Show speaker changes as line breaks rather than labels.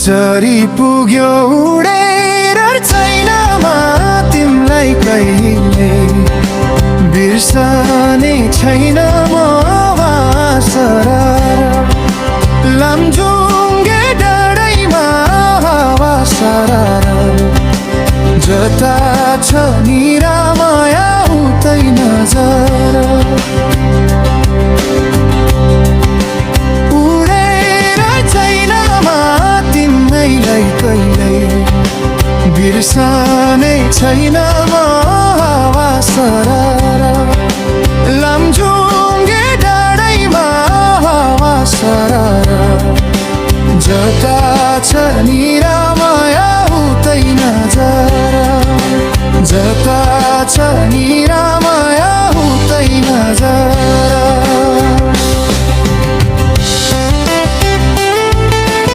कसरी पुग्यो उडेर छैनमा तिमलाई कहिले बिर्सने छैन म वासरा लामजुङ्गे डाँडैमा हावा सरारा जता छ निरामया उतै नजर उडेर छैनमा तिमीलाई कहिल्यै बिर्सने छैन म हावा सरारा लामजुङ्गे डाँडैमा हावा सरारा जता छ निरामया उतै नजर जता छ निरामया उतै नजर